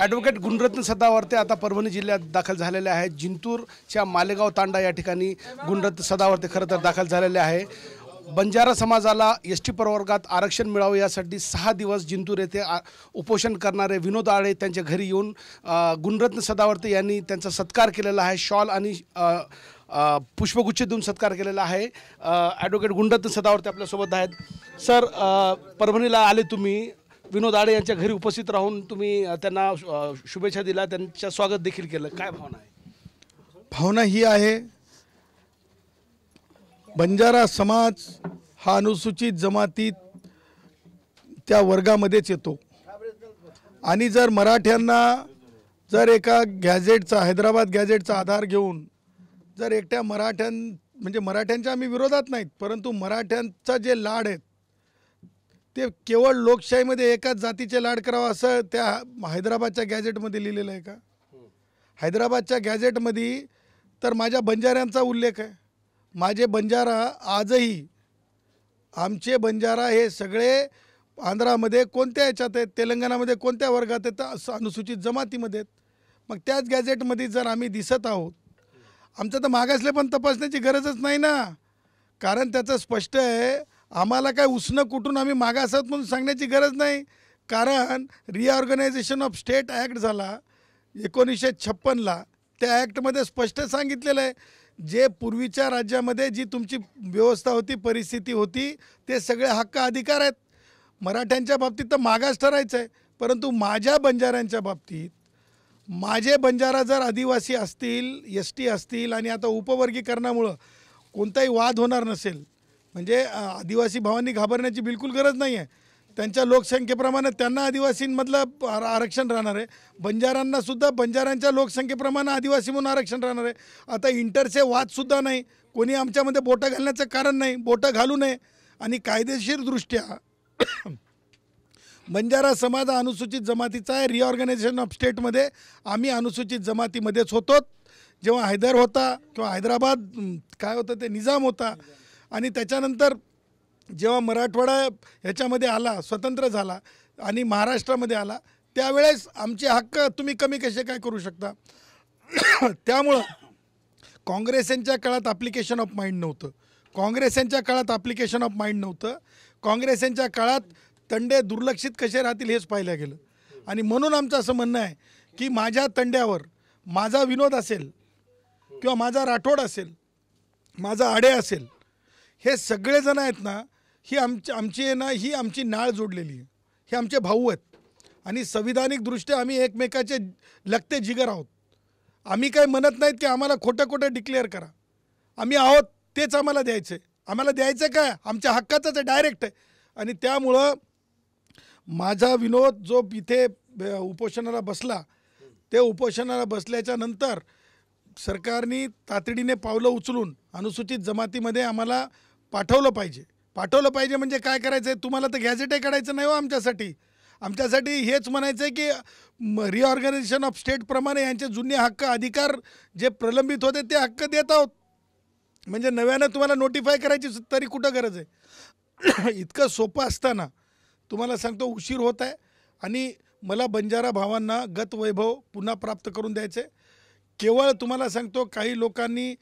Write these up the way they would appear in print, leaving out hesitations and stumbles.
Advocate Gunratna Sadavarte आता परभणी जिल्ह्यात दाखल झालेले आहेत। जिंतूरच्या मालेगाव तांडा या ठिकाणी गुणरत्न सदावर्ते खरं तर दाखल झालेले आहे। बंजारा समाजाला एसटी प्रवर्गात आरक्षण मिळावे यासाठी 6 दिवस जिंतूर येथे उपोषण करणारे विनोद आळे त्यांच्या घरी येऊन गुणरत्न सदावर्ते यांनी त्यांचा सत्कार केलेला आहे। शॉल आणि पुष्पगुच्छ देऊन सत्कार केलेला आहे। ॲडव्होकेट गुणरत्न सदावर्ते आपल्यासोबत आहेत। सर, परभणीला आले तुम्ही, विनोद आळे यांच्या घरी उपस्थित राहून तुम्ही त्यांना शुभेच्छा दिल्या, त्यांचं स्वागत देखील केलं, काय भावना आहे? भावना ही आहे, बंजारा समाज हा अनुसूचित जमातीत त्या वर्गामध्येच येतो आणि जर मराठ्यांना जर एका गॅजेटचा, हैदराबाद गॅजेटचा आधार घेऊन जर एकट्या म्हणजे मराठ्यांच्या आम्ही विरोधात नाहीत, परंतु मराठ्यांचा जे लाड आहेत ते केवळ लोकशाहीमध्ये एकाच जातीचे लाड करावं असं त्या हैदराबादच्या गॅजेटमध्ये लिहिलेलं आहे का? हैदराबादच्या गॅजेटमध्ये तर माझ्या बंजाऱ्यांचा उल्लेख आहे। माझे बंजारा आजही, आमचे बंजारा हे सगळे आंध्रामध्ये कोणत्या ह्याच्यात आहेत, तेलंगणामध्ये कोणत्या वर्गात आहेत, अनुसूचित जमातीमध्ये आहेत। मग त्याच गॅजेटमध्ये जर आम्ही दिसत आहोत, आमचं तर मागासले पण तपासण्याची गरजच नाही ना, कारण त्याचं स्पष्ट आहे, आम्हाला काय उसणं कुठून आम्ही मागास आहोत म्हणून सांगण्याची गरज नाही। कारण रिऑर्गनायझेशन ऑफ स्टेट ॲक्ट झाला 1956ला, त्या ॲक्टमध्ये स्पष्ट सांगितलेलं आहे, जे पूर्वीच्या राज्यामध्ये जी तुमची व्यवस्था होती, परिस्थिती होती, ते सगळे हक्क अधिकार आहेत। मराठ्यांच्या बाबतीत तर मागास ठरायचं आहे, परंतु माझ्या बंजाऱ्यांच्या बाबतीत, माझे बंजारा जर आदिवासी असतील, एसटी असतील आणि आता उपवर्गीकरणामुळं कोणताही वाद होणार नसेल, म्हणजे आदिवासी भावांनी घाबरण्याची बिलकुल गरज नाही आहे। त्यांच्या लोकसंख्येप्रमाणे त्यांना आदिवासींमधलं आरक्षण राहणार आहे, बंजारांनासुद्धा बंजारांच्या लोकसंख्येप्रमाणे आदिवासी म्हणून आरक्षण राहणार आहे। आता इंटरचे वादसुद्धा नाही, कोणी आमच्यामध्ये बोटं घालण्याचं कारण नाही, बोटं घालू नये। आणि कायदेशीरदृष्ट्या बंजारा समाज हा अनुसूचित जमातीचा आहे। रिऑर्गनायझेशन ऑफ स्टेटमध्ये आम्ही अनुसूचित जमातीमध्येच होतो। जेव्हा हैदर होता किंवा हैदराबाद काय होतं ते निजाम होता, आणि त्याच्यानंतर जेव्हा मराठवाडा ह्याच्यामध्ये आला, स्वतंत्र झाला आणि महाराष्ट्रामध्ये आला, त्यावेळेस आमचे हक्क तुम्ही कमी कसे काय करू शकता? त्यामुळं काँग्रेसांच्या काळात ॲप्लिकेशन ऑफ माइंड नव्हतं, काँग्रेसांच्या काळात ॲप्लिकेशन ऑफ माइंड नव्हतं, काँग्रेसांच्या काळात तंडे दुर्लक्षित कसे राहतील हेच पाहिलं गेलं। आणि म्हणून आमचं असं म्हणणं आहे की माझ्या तंड्यावर माझा विनोद असेल किंवा माझा राठोड असेल, माझा आडे असेल, हे सगळेजण आहेत ना, ही आमची आहे ना, ही आमची नाळ जोडलेली आहे, हे आमचे भाऊ आहेत आणि संविधानिकदृष्ट्या आम्ही एकमेकाचे लगते जिगर आहोत। आम्ही काय म्हणत नाहीत की आम्हाला खोटं खोटं डिक्लेअर करा, आम्ही आहोत तेच आम्हाला द्यायचं आहे। आम्हाला द्यायचं काय, आमच्या हक्काचंच आहे, डायरेक्ट आहे। आणि त्यामुळं माझा विनोद जो इथे उपोषणाला बसला, ते उपोषणाला बसल्याच्या नंतर सरकारने तातडीने पावलं उचलून अनुसूचित जमातीमध्ये आम्हाला पाठवलं पाहिजे म्हणजे काय करायचं आहे, तुम्हाला तर गॅजेटही काढायचं नाही हो आमच्यासाठी हेच म्हणायचं आहे की रिऑर्गनायझेशन ऑफ स्टेटप्रमाणे यांचे जुने हक्क अधिकार जे प्रलंबित होते ते हक्क देत आहोत, म्हणजे नव्यानं तुम्हाला नोटिफाय करायची तरी कुठं गरज आहे? इतकं सोपं असताना तुम्हाला सांगतो उशीर होत आहे आणि मला बंजारा भावांना गत वैभव पुन्हा प्राप्त करून द्यायचं आहे। केवळ तुम्हाला सांगतो, काही लोकांनी,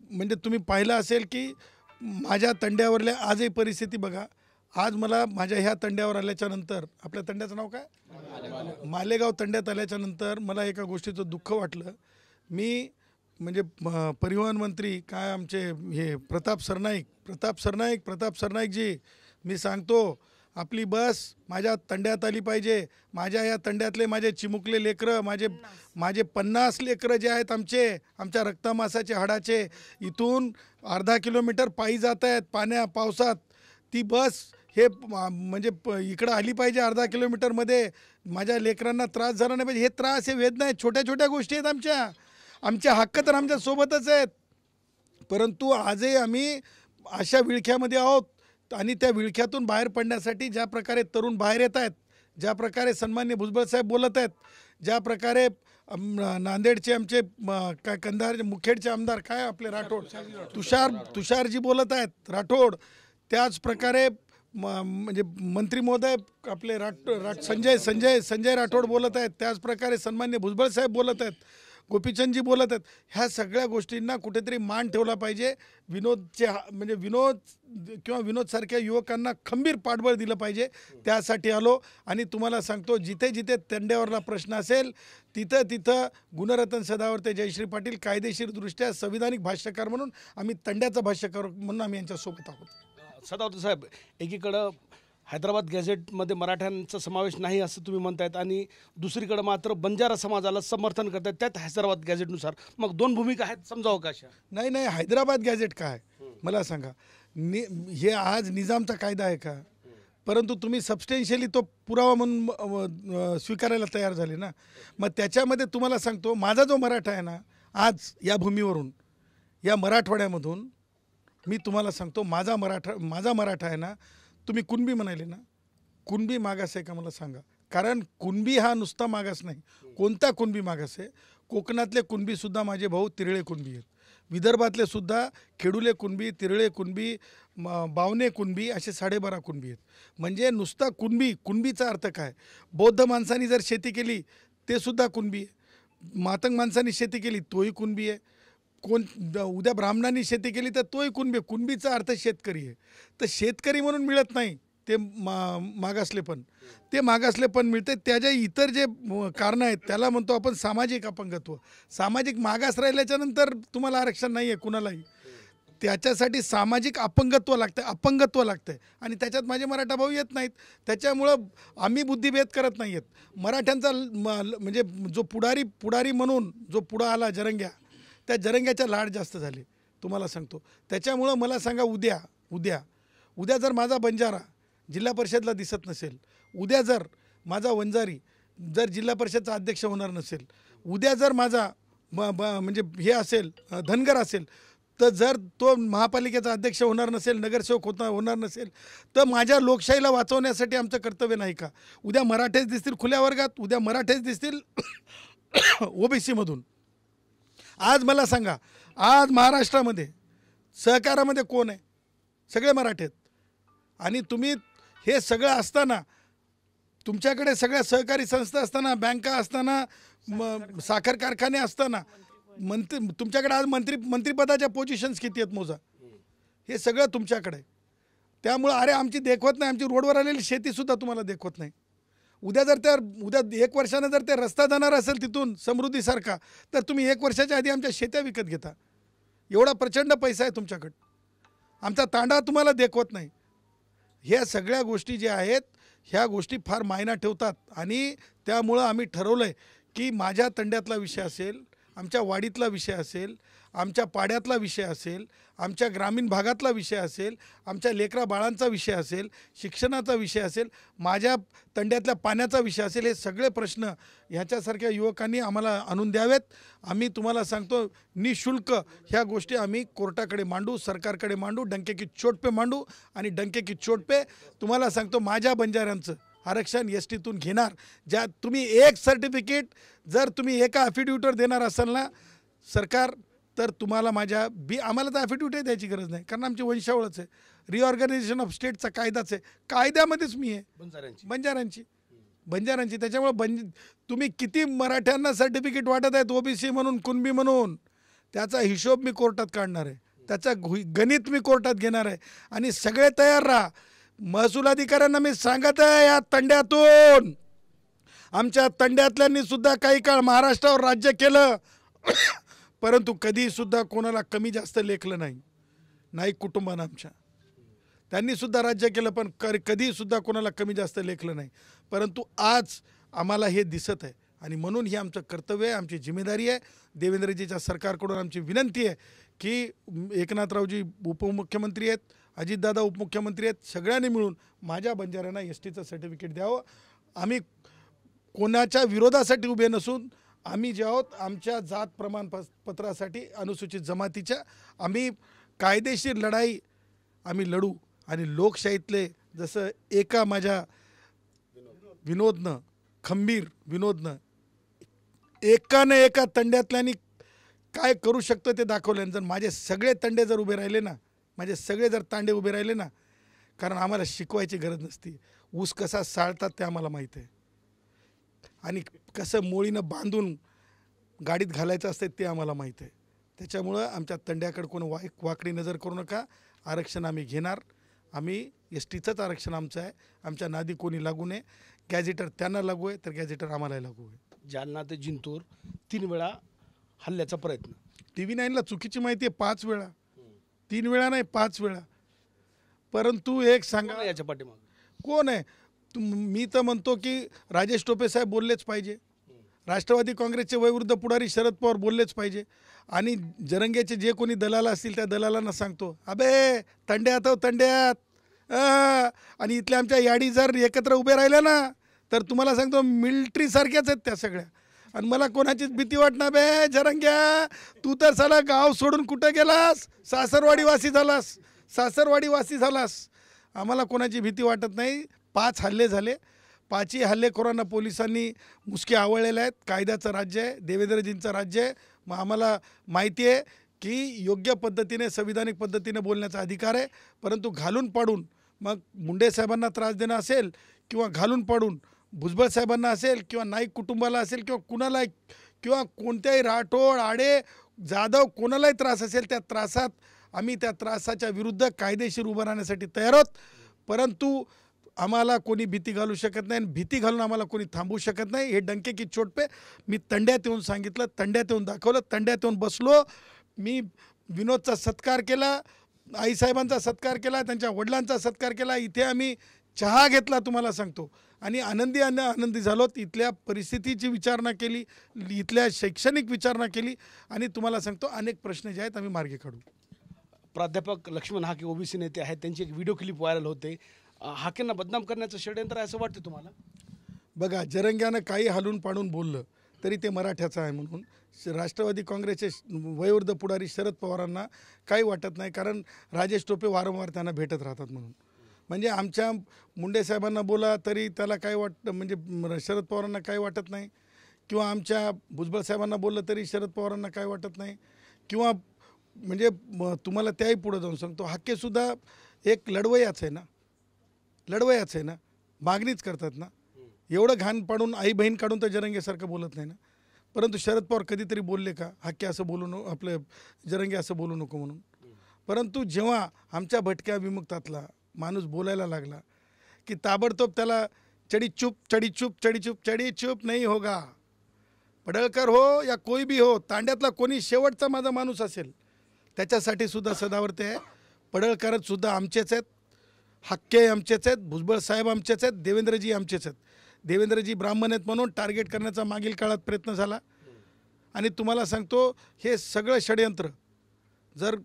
म्हणजे तुम्ही पाहिलं असेल की माझ्या तंड्यावरल्या आजही परिस्थिती बघा। आज मला माझ्या ह्या तंड्यावर आल्याच्यानंतर, आपल्या तंड्याचं नाव काय, मालेगाव तंड्यात आल्याच्यानंतर मला एका गोष्टीचं दुःख वाटलं। मी म्हणजे परिवहन मंत्री काय आमचे हे प्रताप सरनाईक जी, मी सांगतो आपली बस माझ्या तंड्यात आली पाहिजे। माझ्या या तंड्यातले माझे चिमुकले लेकरं, माझे 50 लेकरं जे आहेत आमच्या रक्तमासाचे हाडाचे, इथून अर्धा किलोमीटर पायी जात आहेत पावसात, ती बस हे म्हणजे इकडं आली पाहिजे अर्धा किलोमीटरमध्ये। माझ्या लेकरांना त्रास झाला नाही पाहिजे, हे त्रास, हे वेदना आहेत, छोट्या छोट्या गोष्टी आहेत। आमचे हक्क तर आमच्यासोबतच आहेत, परंतु आजही आम्ही अशा विळख्यामध्ये आहोत। आणि त्या विळख्यातून बाहेर पडण्यासाठी ज्या प्रकारे तरुण बाहेर येत आहेत, ज्या प्रकारे सन्माननीय भुजबळ साहेब बोलत आहेत, ज्या प्रकारे नांदेडचे आमचे काय कंधारचे मुखेडचे आमदार काय आपले राठोड तुषारजी बोलत आहेत राठोड, त्याच प्रकारे म्हणजे मंत्री महोदय आपले संजय राठोड बोलत आहेत, त्याच प्रकारे सन्मान्य भुजबळ साहेब बोलत आहेत, गोपीचंदजी बोलत आहेत. ह्या सगळ्या गोष्टींना कुठेतरी मान ठेवला पाहिजे. म्हणजे विनोद सारख्या युवकांना खंबीर पाठबळ दिलं पाहिजे. त्यासाठी आलो. आणि तुम्हाला सांगतो, जिथे जिथे तंड्यावरला प्रश्न असेल तिथं गुणरत्न सदावर्ते जयश्री पाटील कायदेशीरदृष्ट्या संविधानिक भाष्यकार म्हणून आम्ही तंड्याचा भाष्यकार म्हणून आम्ही यांच्यासोबत आहोत. सदावर्ते साहेब, एकीकडं हैदराबाद गॅझेटमध्ये मराठ्यांचा समावेश नाही असं तुम्ही म्हणतायत आणि दुसरीकडं मात्र बंजारा समाजाला समर्थन करतायत त्यात हैदराबाद गॅझेटनुसार. मग दोन भूमिका आहेत, समजावं का अशा? नाही, हैदराबाद गॅझेट काय मला सांगा. हे आज निजामचा कायदा आहे का? परंतु तुम्ही सबस्टेन्शियली तो पुरावा म्हणून स्वीकारायला तयार झाले ना. मग त्याच्यामध्ये तुम्हाला सांगतो, माझा जो मराठा आहे ना, आज या भूमीवरून, या मराठवाड्यामधून मी तुम्हाला सांगतो, माझा मराठा आहे ना. तुम्ही कुणबी म्हणाले ना, कुणबी मागास आहे का मला सांगा. कारण कुणबी हा नुसता मागास नाही. कोणता कुणबी मागास आहे? कोकणातले कुणबीसुद्धा माझे भाऊ तिरळे कुणबी आहेत. विदर्भातले सुद्धा खेडुले कुणबी, तिरळे कुणबी, बावणे कुणबी असे 12.5 कुणबी आहेत. म्हणजे नुसता कुणबीचा अर्थ काय? बौद्ध माणसांनी जर शेती केली ते सुद्धा कुणबी आहे. मातंग माणसांनी शेती केली तोही कुणबी आहे. उद्या ब्राह्मणांनी शेती केली तर तोही कुणबी. कुणबीचा अर्थ शेतकरी आहे. तर शेतकरी म्हणून मिळत नाही ते मागासलेपण. ते मागासलेपण मिळते. त्याच्या इतर जे कारणं आहेत त्याला म्हणतो आपण सामाजिक अपंगत्व. सामाजिक मागास राहिल्याच्यानंतर तुम्हाला आरक्षण नाही आहे कुणालाही. त्याच्यासाठी सामाजिक अपंगत्व लागतं आणि त्याच्यात माझे मराठा भाऊ येत नाहीत. त्याच्यामुळं आम्ही बुद्धिभेद करत नाही आहेत. मराठ्यांचा म्हणजे जो पुढारी म्हणून जो पुढं आला जरंग्या, त्या जरंग्याच्या लाड जास्त झाले तुम्हाला सांगतो. त्याच्यामुळं मला सांगा, उद्या जर माझा बंजारा जिल्हा परिषदला दिसत नसेल, उद्या जर माझा वंजारी जर जिल्हा परिषदचा अध्यक्ष होणार नसेल, उद्या जर माझा म्हणजे हे असेल धनगर असेल, तर जर तो महापालिकेचा अध्यक्ष होणार नसेल, नगरसेवक होणार नसेल, तर माझ्या लोकशाहीला वाचवण्यासाठी आमचं कर्तव्य नाही का? उद्या मराठेच दिसतील खुल्या वर्गात, उद्या मराठेच दिसतील ओबीसीमधून. आज मला सांगा, आज महाराष्ट्रामध्ये सहकारामध्ये कोण आहे? सगळे मराठे आहेत. आणि तुम्ही हे सगळं असताना, तुमच्याकडे सगळ्या सहकारी संस्था असताना, बँका असताना, साखर कारखाने असताना, तुमच्याकडे आज मंत्रिपदाच्या पोझिशन्स किती आहेत मोजा. हे सगळं तुमच्याकडे आहे. त्यामुळं अरे आमची देखवत नाही, आमची रोडवर आलेली शेतीसुद्धा तुम्हाला देखवत नाही. उद्या 1 वर्षानं जर ते रस्ता जाणार असेल तिथून समृद्धीसारखा, तर तुम्ही 1 वर्षाच्या आधी आमच्या शेत्या विकत घेता. एवढा प्रचंड पैसा आहे तुमच्याकडं. आमचा तांडा तुम्हाला देखवत नाही. ह्या सगळ्या गोष्टी ज्या आहेत ह्या गोष्टी फार मायना ठेवतात. आणि त्यामुळं आम्ही ठरवलं आहे की माझ्या तंड्यातला विषय असेल, आमच्या वाडीतला विषय असेल, आमच्या पाड्यातला विषय असेल, आमच्या ग्रामीण भागातला विषय असेल, आमच्या लेकरा बाळांचा विषय असेल, शिक्षणाचा विषय असेल, माझ्या तंड्यातल्या पाण्याचा विषय असेल, हे सगळे प्रश्न ह्याच्यासारख्या युवकांनी आम्हाला आणून द्यावेत. आम्ही तुम्हाला सांगतो निशुल्क ह्या गोष्टी आम्ही कोर्टाकडे मांडू, सरकारकडे मांडू, डंके की चोट पे मांडू. आणि डंके की चोट पे तुम्हाला सांगतो, माझ्या बंजाऱ्यांचं आरक्षण एसटीतून घेणार. ज्या तुम्ही एक सर्टिफिकेट जर तुम्ही एका ॲफिडेविटवर देणार असाल ना सरकार, तर तुम्हाला आम्हाला तर ॲफिडेविट द्यायची गरज नाही, कारण आमची वंशावळच आहे. रिऑर्गनायझेशन ऑफ स्टेटचा कायदाच आहे. कायद्यामध्येच मी आहे बंजारांची. त्याच्यामुळे तुम्ही किती मराठ्यांना सर्टिफिकेट वाटत आहेत ओबीसी म्हणून, कुणबी म्हणून, त्याचा हिशोब मी कोर्टात काढणार आहे. त्याचा गणित मी कोर्टात घेणार आहे. आणि सगळे तयार राहा. महसूल अधिकाऱ्यांना मी सांगत आहे, या तंड्यातून आमच्या तंड्यातल्यांनी सुद्धा काही काळ महाराष्ट्रावर राज्य केलं, परंतु कधीसुद्धा कोणाला कमी जास्त लेखलं नाही कुटुंबानं आमच्या. त्यांनीसुद्धा राज्य केलं, पण कधीसुद्धा कोणाला कमी जास्त लेखलं नाही. परंतु आज आम्हाला हे दिसत आहे आणि म्हणून ही आमचं कर्तव्य आहे, आमची जिम्मेदारी आहे. देवेंद्रजीच्या सरकारकडून आमची विनंती आहे की एकनाथरावजी उपमुख्यमंत्री आहेत, अजितदादा उपमुख्यमंत्री आहेत, सगळ्यांनी मिळून माझ्या बंजाऱ्यांना एसटीचं सर्टिफिकेट द्यावं. आम्ही कोणाच्या विरोधासाठी उभे नसून आम्ही जे आहोत आमच्या जात प्रमाणपत्रासाठी अनुसूचित जमातीच्या आम्ही कायदेशीर लढाई आम्ही लढू. आणि लोकशाहीतले जसं एका माझ्या खंबीर विनोदनं एका तंड्यातल्यानी काय करू शकतो ते दाखवलं. जर माझे सगळे तंडे जर उभे राहिले ना, माझे सगळे जर तांडे उभे राहिले ना, कारण आम्हाला शिकवायची गरज नसती. ऊस कसा साळतात ते आम्हाला माहीत आहे आणि कसं मोळीनं बांधून गाडीत घालायचं असतं ते आम्हाला माहीत आहे. त्याच्यामुळं आमच्या तंड्याकडे कोण वाकडी नजर करू नका. आरक्षण आम्ही घेणार. आम्ही एस टीचंच आरक्षण आमचं आहे. आमच्या नादी कोणी लागू नये. गॅझेटर त्यांना लागू आहे तर गॅझेटर आम्हालाही लागू आहे. जालना ते जिंतूर 3 वेळा हल्ल्याचा प्रयत्न. TV9ला चुकीची माहिती आहे 5 वेळा, 3 वेळा नाही 5 वेळा. परंतु एक सांगा याच्या पाठीमागे कोण आहे? मी तर म्हणतो की राजेश टोपे साहेब बोललेच पाहिजे. राष्ट्रवादी काँग्रेसचे वयोवृद्ध पुढारी शरद पवार बोललेच पाहिजे. आणि जरंग्याचे जे कोणी दलाल असतील त्या दलालांना सांगतो, अबे तंड्यात हो तंड्यात. आणि इथल्या आमच्या याडी जर एकत्र उभे राहिल्या ना तर तुम्हाला सांगतो मिलिटरीसारख्याच आहेत त्या सगळ्या. आणि मला कोणाचीच भीती वाटणार बे जरंग्या. तू तर साला गाव सोडून कुठं गेलास? सासरवाडीवासी झालास, सासरवाडीवासी झालास. आम्हाला कोणाची भीती वाटत नाही. 5 हल्ले झाले. 5ही हल्लेखोरांना पोलिसांनी मुसके आवळलेले आहेत. कायद्याचं राज्य आहे, देवेंद्रजींचं राज्य आहे. मग आम्हाला माहिती आहे की योग्य पद्धतीने संविधानिक पद्धतीने बोलण्याचा अधिकार आहे. परंतु घालून पाडून मग मुंडे साहेबांना त्रास देणं असेल किंवा घालून पाडून भुजबळ साहेबांना असेल किंवा नाईक कुटुंबाला असेल किंवा कुणालाही किंवा कोणत्याही राठोड आडे जाधव कोणालाही त्रास असेल त्या त्रासात आम्ही त्या त्रासाच्या विरुद्ध कायदेशीर उभं राहण्यासाठी तयार आहोत. परंतु आम्हाला कोणी भीती घालू शकत नाही आणि भीती घालून आम्हाला कोणी थांबवू शकत नाही. हे डंके की चोट पे मी तंड्यात येऊन सांगितलं, तंड्यात येऊन दाखवलं, तंड्यात येऊन बसलो. मी विनोदचा सत्कार केला, आईसाहेबांचा सत्कार केला, त्यांच्या वडिलांचा सत्कार केला. इथे आम्ही चहा घेतला तुम्हाला सांगतो आणि आनंदी झालो. इथल्या परिस्थितीची विचारणा केली, इथल्या शैक्षणिक विचारणा केली आणि तुम्हाला सांगतो अनेक प्रश्न जे आहेत आम्ही मार्गी काढू. प्राध्यापक लक्ष्मण हाके ओबीसी नेते आहेत, त्यांची एक व्हिडिओ क्लिप व्हायरल होते. हाकेंना बदनाम करण्याचं षडयंत्र आहे असं वाटतं तुम्हाला? बघा, जरंग्यानं काही हालून पाडून बोललं तरी ते मराठ्याचं आहे म्हणून राष्ट्रवादी काँग्रेसचे वयोवृद्ध पुढारी शरद पवारांना काही वाटत नाही. कारण राजेश टोपे वारंवार त्यांना भेटत राहतात म्हणून. म्हणजे आमच्या मुंडे साहेबांना बोला तरी त्याला काय वाटतं, म्हणजे शरद पवारांना काही वाटत नाही. किंवा आमच्या भुजबळ साहेबांना बोललं तरी शरद पवारांना काय वाटत नाही. किंवा म्हणजे तुम्हाला त्याही पुढं जाऊन सांगतो, हाकेसुद्धा एक लढवयाच आहे ना, लढवयाच आहे ना, मागणीच करतात ना. एवढं घाण पाडून आई बहीण काढून तर जरंगेसारखं बोलत नाही ना. परंतु शरद पवार कधीतरी बोलले का हाके असं बोलू नको, आपलं जरंगे असं बोलू नको म्हणून? परंतु जेव्हा आमच्या भटक्या विमुक्तातला माणूस बोलायला लागला की ताबडतोब त्याला चढी चूप नाही होगा. पडळकर हो या कोई भी हो, तांड्यातला कोणी शेवटचा माझा माणूस असेल त्याच्यासाठी सुद्धा सदावर्ते आहे. पडळकरच सुद्धा आमचेच आहेत, हाके आमचेच आहेत, भुजबळ साहेब आमचेच आहेत, देवेंद्रजी आमचेच आहेत. देवेंद्रजी ब्राह्मण आहेत म्हणून टार्गेट करण्याचा मागील काळात प्रयत्न झाला. आणि तुम्हाला सांगतो हे सगळं षडयंत्र जर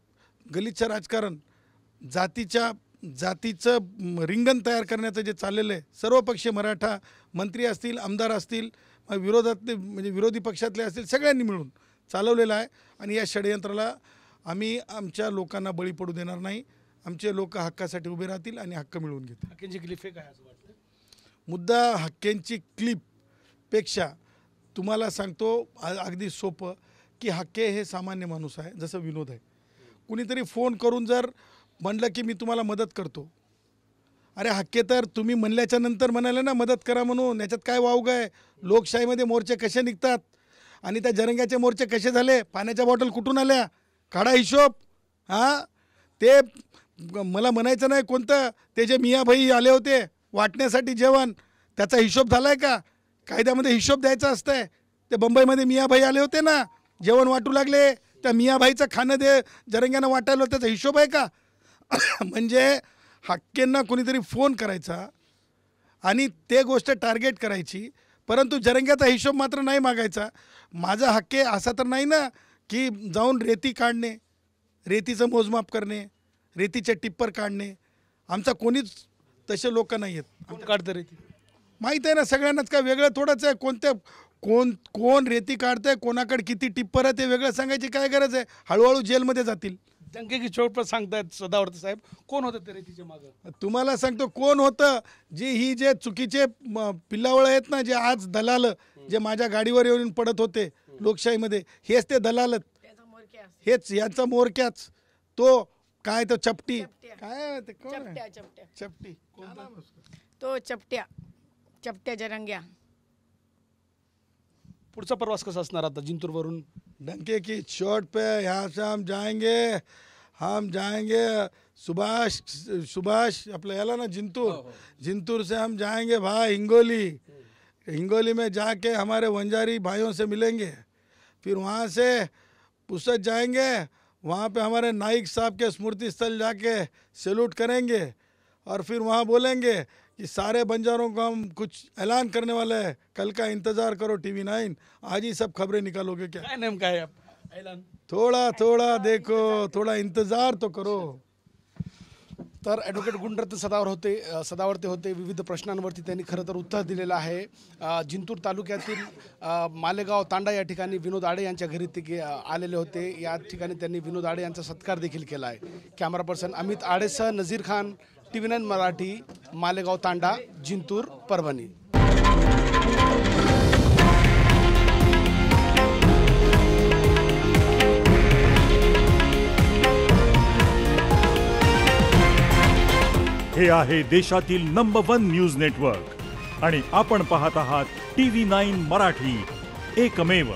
गलिच्छ राजकारण जातीचं रिंगण तयार करण्याचं जे चाललेलं आहे, सर्वपक्षीय मराठा मंत्री असतील, आमदार असतील, विरोधातले म्हणजे विरोधी पक्षातले असतील, सगळ्यांनी मिळून चालवलेलं आहे. आणि या षडयंत्राला आम्ही आमच्या लोकांना बळी पडू देणार नाही. आमचे लोक हक्कासाठी उभे राहतील आणि हक्क मिळवून घेतील. हाकेंची क्लिप फेक आहे असं वाटतं? मुद्दा हक्केंची क्लिपपेक्षा तुम्हाला सांगतो अगदी सोपं की हक्के हे सामान्य माणूस आहे, जसं विनोद आहे. कुणीतरी फोन करून जर म्हणलं की मी तुम्हाला मदत करतो, अरे हक्के तर तुम्ही म्हणल्याच्या नंतर म्हणाले ना मदत करा म्हणून, याच्यात काय वावगं आहे? लोकशाहीमध्ये मोर्चे कसे निघतात आणि त्या जरंग्याचे मोर्चे कसे झाले? पाण्याच्या बॉटल कुठून आल्या? काढा हिशोब. हां, ते मला म्हणायचं नाही कोणतं, ते जे मियाभाई आले होते वाटण्यासाठी जेवण, त्याचा हिशोब झाला आहे का? कायद्यामध्ये हिशोब द्यायचा असतंय. ते मुंबईमध्ये मियाभाई आले होते ना, जेवण वाटू लागले, त्या मियाभाईचं खाणं दे जरंग्यानं वाटायला, त्याचा हिशोब आहे का? म्हणजे हक्केंना कोणीतरी फोन करायचा आणि ते गोष्ट टार्गेट करायची, परंतु जरंग्याचा हिशोब मात्र नाही मागायचा. माझा हक्के असा तर नाही ना की जाऊन रेती काढणे, रेतीचं मोजमाप करणे, रेतीचे टिप्पर काढणे. आमचा कोणीच तसे लोक नाही आहेत. कोण काढतं रेती? माहीत आहे ना सगळ्यांनाच, काय वेगळं थोडंच आहे. कोण रेती काढतंय, कोणाकडे किती टिप्पर आहे ते वेगळं सांगायची काय गरज आहे? हळूहळू जेलमध्ये जातील. डंके की चोट पर सांगतायत सदावर्ते साहेब, कोण होतं ते रेतीच्या मागं? तुम्हाला सांगतो कोण होतं. जे चुकीचे पिल्लावळ आहेत ना, जे आज दलाल जे माझ्या गाडीवर येऊन पडत होते लोकशाहीमध्ये, हेच ते दलाल, हेच यांचा मोरक्याच. तो काय तो चपटी चपट्या. काय ते कोण आहे? चपट्या चपट्या चपटी क्या नाम है उसका? तो चपट्या जरंग्या. पुढचा प्रवास कसा असणार आता जिंतूरवरून? डंके की चोट पे यहाँ से हम जाएंगे सुभाष अपना याला ना जिंतूर से हम जाएंगे भाई हिंगोली में जाके हमारे वंजारी भाइयों से मिलेंगे, फिर वहाँ से पुसद जाएंगे, वहाँ पे हमारे नाइक साहब के स्मृति स्थल जाके सैल्यूट करेंगे और फिर वहाँ बोलेंगे कि सारे बंजारों को हम कुछ ऐलान करने वाले हैं, कल का इंतज़ार करो TV9, आज ही सब खबरें निकालोगे क्या? काय नेमकं आहे ऐलान? थोड़ा देखो, थोड़ा इंतज़ार तो करो. तर ॲडव्होकेट गुणरत्न सदावर्ते होते. विविध प्रश्नांवरती त्यांनी खरं तर उत्तर दिलेलं आहे. जिंतूर तालुक्यातील मालेगाव तांडा या ठिकाणी विनोद आडे यांच्या घरी ते आलेले होते. या ठिकाणी त्यांनी विनोद आडे यांचा सत्कार देखील केला आहे. कॅमेरा पर्सन अमित आडेसह नजीर खान, TV9 मराठी, मालेगाव तांडा, जिंतूर, परभणी. हे आहे देशातील नंबर 1 न्यूज नेटवर्क आणि आपण पाहत आहात TV9 मराठी, एकमेव.